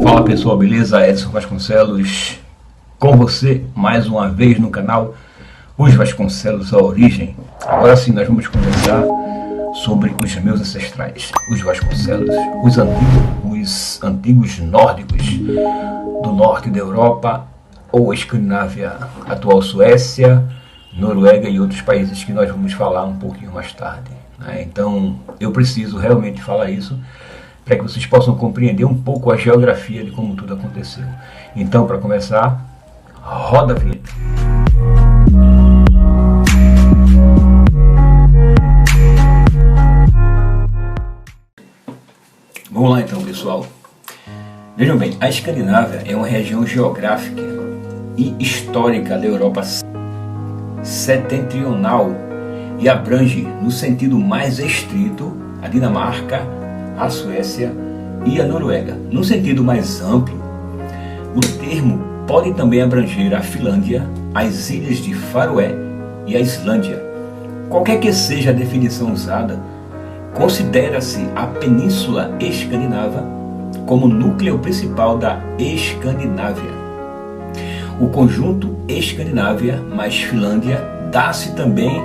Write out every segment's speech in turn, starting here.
Fala pessoal, beleza? Edson Vasconcelos com você mais uma vez no canal Os Vasconcelos a Origem. Agora sim nós vamos conversar sobre os meus ancestrais, os Vasconcelos, os antigos nórdicos do norte da Europa ou Escandinávia, atual Suécia, Noruega e outros países que nós vamos falar um pouquinho mais tarde, né? Então eu preciso realmente falar isso para que vocês possam compreender um pouco a geografia de como tudo aconteceu. Então, para começar, roda a vinheta. Vamos lá então, pessoal. Vejam bem, a Escandinávia é uma região geográfica e histórica da Europa setentrional e abrange, no sentido mais estrito, a Dinamarca, a Suécia e a Noruega. No sentido mais amplo, o termo pode também abranger a Finlândia, as ilhas de Faroé e a Islândia. Qualquer que seja a definição usada, considera-se a Península Escandinava como núcleo principal da Escandinávia. O conjunto Escandinávia mais Finlândia dá-se também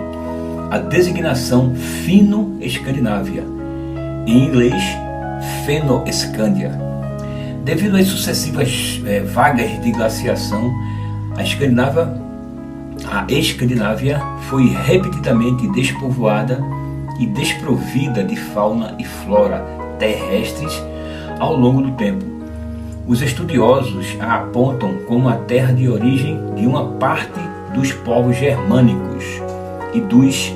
a designação Fino-Escandinávia, em inglês Fennoscandia. Devido às sucessivas vagas de glaciação, a Escandinávia foi repetidamente despovoada e desprovida de fauna e flora terrestres ao longo do tempo. Os estudiosos a apontam como a terra de origem de uma parte dos povos germânicos e dos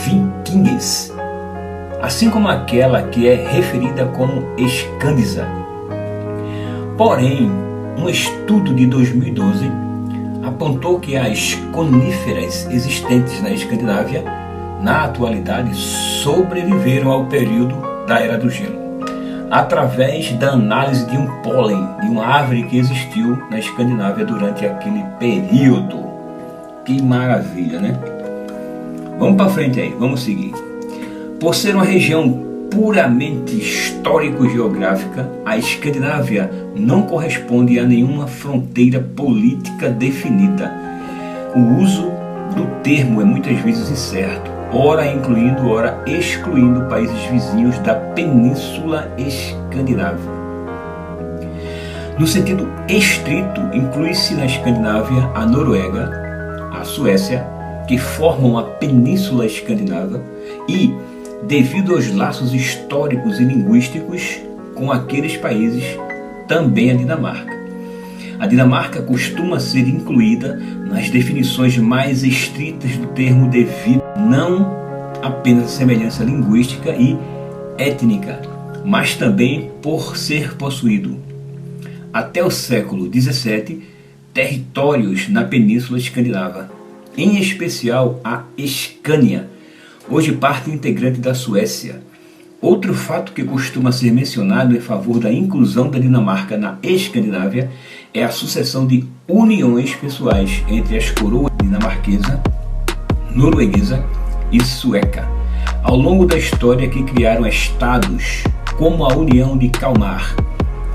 vikings, assim como aquela que é referida como Escandisa. Porém, um estudo de 2012 apontou que as coníferas existentes na Escandinávia, na atualidade, sobreviveram ao período da Era do Gelo, através da análise de um pólen de uma árvore que existiu na Escandinávia durante aquele período. Que maravilha, né? Vamos para frente aí, vamos seguir. Por ser uma região puramente histórico-geográfica, a Escandinávia não corresponde a nenhuma fronteira política definida. O uso do termo é muitas vezes incerto, ora incluindo, ora excluindo países vizinhos da Península Escandinava. No sentido estrito, inclui-se na Escandinávia a Noruega, a Suécia, que formam a Península Escandinava, e, devido aos laços históricos e linguísticos com aqueles países, também a Dinamarca. A Dinamarca costuma ser incluída nas definições mais estritas do termo devido não apenas à semelhança linguística e étnica, mas também por ser possuído, até o século XVII, territórios na Península Escandinava, em especial a Escânia, hoje parte integrante da Suécia. Outro fato que costuma ser mencionado em favor da inclusão da Dinamarca na Escandinávia é a sucessão de uniões pessoais entre as coroas dinamarquesa, norueguesa e sueca, ao longo da história, que criaram estados como a União de Kalmar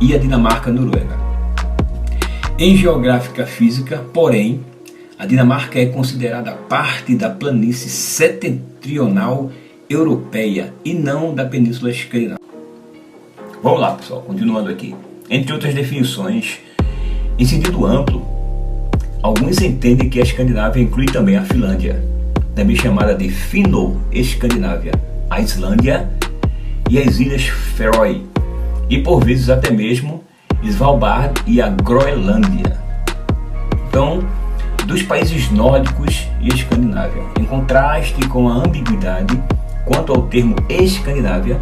e a Dinamarca-Noruega. Em geográfica física, porém, a Dinamarca é considerada parte da planície setentrional europeia e não da Península Escandinava. Vamos lá, pessoal, continuando aqui. Entre outras definições, em sentido amplo, alguns entendem que a Escandinávia inclui também a Finlândia, também chamada de Fino-Escandinávia, a Islândia e as Ilhas Faroe, e por vezes até mesmo Svalbard e a Groenlândia. Então, dos países nórdicos e Escandinávia. Em contraste com a ambiguidade quanto ao termo Escandinávia,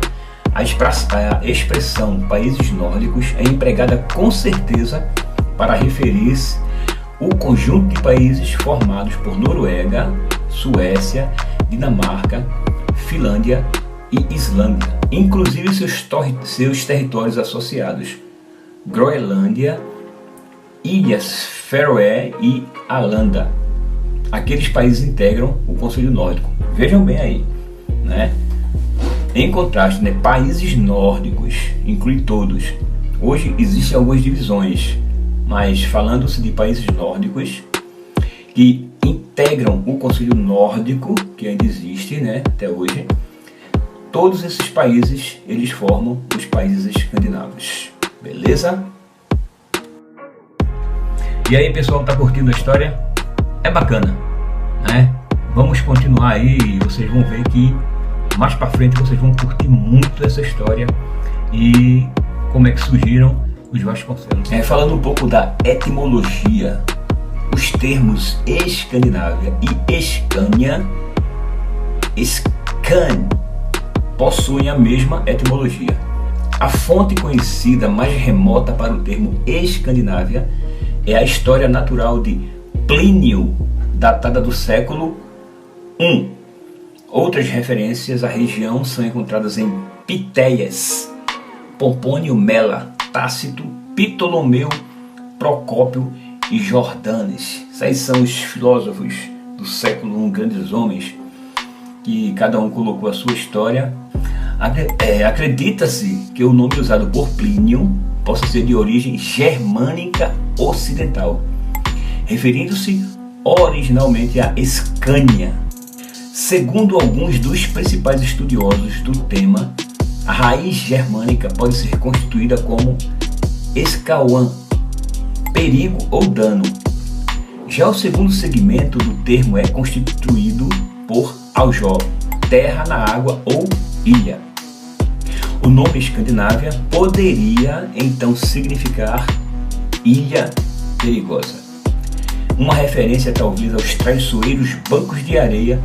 a expressão países nórdicos é empregada com certeza para referir-se ao conjunto de países formados por Noruega, Suécia, Dinamarca, Finlândia e Islândia, inclusive seus territórios associados, Groenlândia, Ilhas Faroé e Alanda. Aqueles países integram o Conselho Nórdico. Vejam bem aí, né? Em contraste, países nórdicos inclui todos. Hoje existem algumas divisões, mas falando-se de países nórdicos que integram o Conselho Nórdico, que ainda existe, né, até hoje, todos esses países, eles formam os países escandinavos. Beleza? E aí, pessoal, tá curtindo a história? É bacana, né? Vamos continuar aí e vocês vão ver que mais pra frente vocês vão curtir muito essa história e como é que surgiram os Vasconcelos. Falando um pouco da etimologia, os termos Escandinávia e Escânia, Scan, possuem a mesma etimologia. A fonte conhecida mais remota para o termo Escandinávia é a história natural de Plínio, datada do século I. Outras referências à região são encontradas em Pitéias, Pompônio Mela, Tácito, Ptolomeu, Procópio e Jordanes. Esses são os filósofos do século I, grandes homens, que cada um colocou a sua história. Acredita-se que o nome usado por Plínio possa ser de origem germânica ocidental, referindo-se originalmente a Escânia. Segundo alguns dos principais estudiosos do tema, a raiz germânica pode ser constituída como escauan, perigo ou dano. Já o segundo segmento do termo é constituído por aljó, terra na água ou ilha. O nome Escandinávia poderia então significar ilha perigosa, uma referência talvez aos traiçoeiros bancos de areia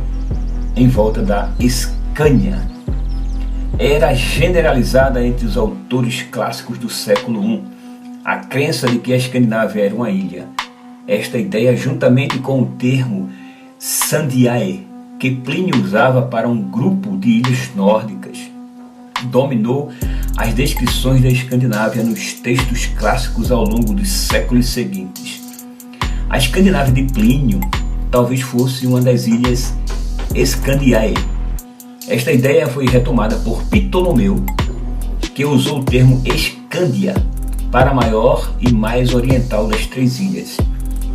em volta da Escânia. Era generalizada entre os autores clássicos do século I a crença de que a Escandinávia era uma ilha. Esta ideia, juntamente com o termo Sandiae, que Plínio usava para um grupo de ilhas nórdicas, dominou as descrições da Escandinávia nos textos clássicos ao longo dos séculos seguintes. A Escandinávia de Plínio talvez fosse uma das ilhas Scandiae. Esta ideia foi retomada por Ptolomeu, que usou o termo Escândia para a maior e mais oriental das três ilhas,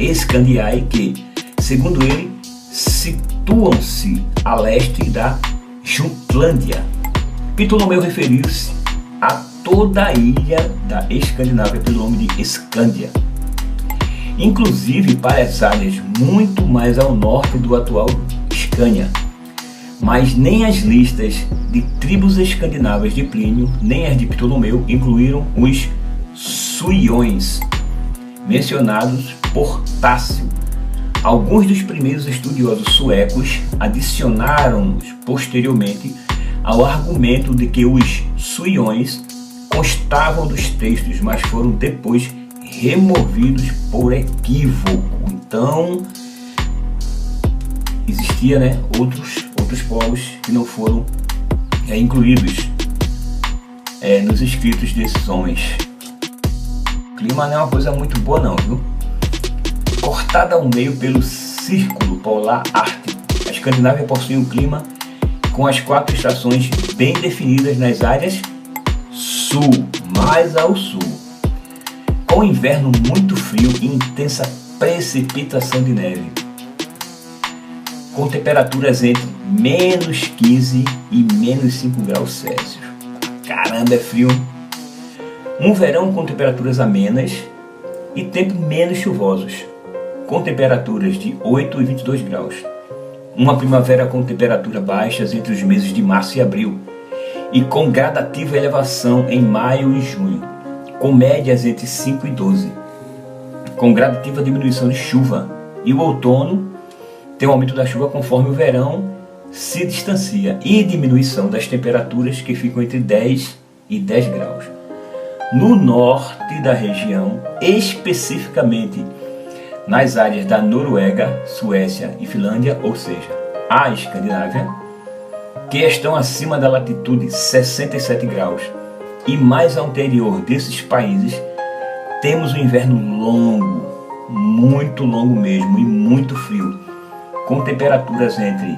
Scandiae, que, segundo ele, situam-se a leste da Jutlândia. Ptolomeu referiu-se a toda a ilha da Escandinávia pelo nome de Escândia, inclusive para as áreas muito mais ao norte do atual Escânia. Mas nem as listas de tribos escandinavas de Plínio, nem as de Ptolomeu incluíram os suiões, mencionados por Tácito. Alguns dos primeiros estudiosos suecos adicionaram-nos posteriormente ao argumento de que os suiões constavam dos textos, mas foram depois removidos por equívoco. Então, existia, né, outros povos que não foram incluídos nos escritos desses homens. O clima não é uma coisa muito boa não, viu? Cortada ao meio pelo Círculo Polar Ártico, a Escandinávia possui um clima com as 4 estações bem definidas nas áreas sul, mais ao sul, com inverno muito frio e intensa precipitação de neve, com temperaturas entre menos 15 e menos 5 graus Celsius. Caramba, é frio! Um verão com temperaturas amenas e tempos menos chuvosos, com temperaturas de 8 e 22 graus. Uma primavera com temperaturas baixas entre os meses de março e abril, e com gradativa elevação em maio e junho, com médias entre 5 e 12, com gradativa diminuição de chuva, e o outono tem um aumento da chuva conforme o verão se distancia, e diminuição das temperaturas que ficam entre 10 e 10 graus. No norte da região, especificamente nas áreas da Noruega, Suécia e Finlândia, ou seja, a Escandinávia, que estão acima da latitude 67 graus e mais ao interior desses países, temos um inverno longo, muito longo mesmo, e muito frio, com temperaturas entre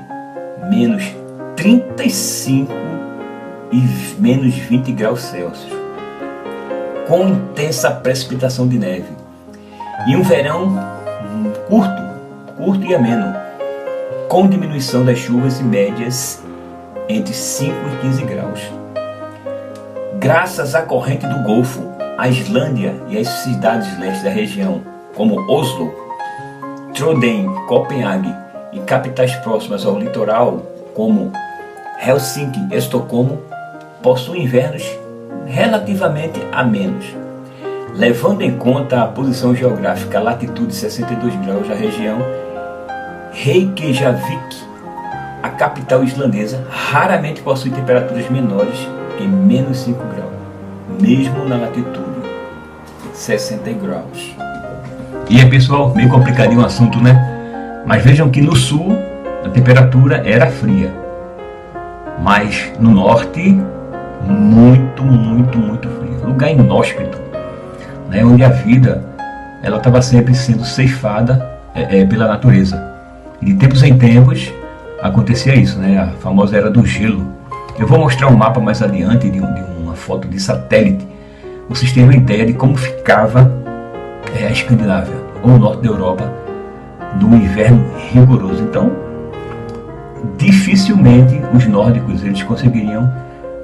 menos 35 e menos 20 graus Celsius, com intensa precipitação de neve, e um verão curto e ameno, com diminuição das chuvas e médias entre 5 e 15 graus. Graças à corrente do Golfo, a Islândia e as cidades leste da região, como Oslo, Trondheim, Copenhague e capitais próximas ao litoral, como Helsinki e Estocolmo, possuem invernos relativamente amenos. Levando em conta a posição geográfica, a latitude 62 graus da região, Reykjavik, a capital islandesa, raramente possui temperaturas menores que menos 5 graus, mesmo na latitude 60 graus. E aí, pessoal, meio complicadinho o assunto, né? Mas vejam que no sul a temperatura era fria, mas no norte muito fria. Lugar inóspito, né? Onde a vida ela estava sempre sendo ceifada pela natureza. E de tempos em tempos acontecia isso, né? A famosa era do gelo. Eu vou mostrar um mapa mais adiante de uma foto de satélite. Vocês terem uma ideia de como ficava a Escandinávia ou o norte da Europa no inverno rigoroso. Então, dificilmente os nórdicos eles conseguiriam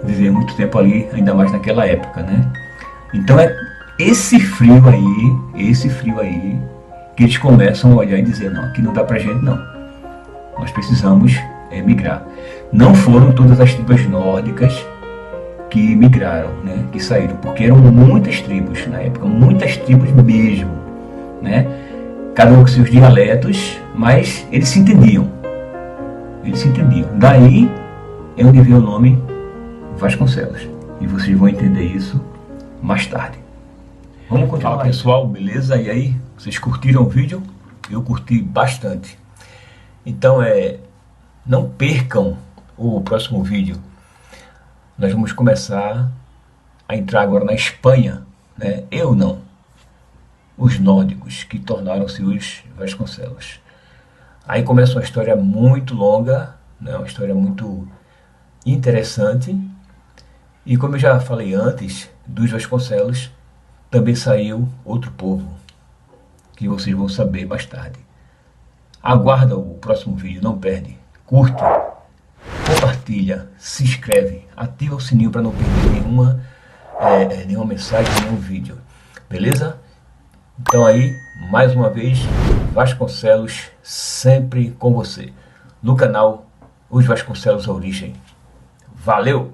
viver muito tempo ali, ainda mais naquela época, né? Então é esse frio aí que eles começam a olhar e dizer, não, aqui não dá pra gente não, nós precisamos migrar. Não foram todas as tribos nórdicas que migraram, né, que saíram, porque eram muitas tribos na época, muitas tribos mesmo, né, cada um com seus dialetos, mas eles se entendiam, daí é onde veio o nome Vasconcelos, e vocês vão entender isso mais tarde. Vamos continuar. Fala, pessoal, beleza? E aí, vocês curtiram o vídeo? Eu curti bastante. Então não percam o próximo vídeo. Nós vamos começar a entrar agora na Espanha, né? Eu não, os nórdicos que tornaram-se os Vasconcelos. Aí começa uma história muito longa, né? Uma história muito interessante. E como eu já falei antes, dos Vasconcelos também saiu outro povo, que vocês vão saber mais tarde. Aguarda o próximo vídeo, não perde. Curte, compartilha, se inscreve, ativa o sininho para não perder nenhuma mensagem, nenhum vídeo. Beleza? Então aí, mais uma vez, Vasconcelos sempre com você. No canal Os Vasconcelos A Origem. Valeu!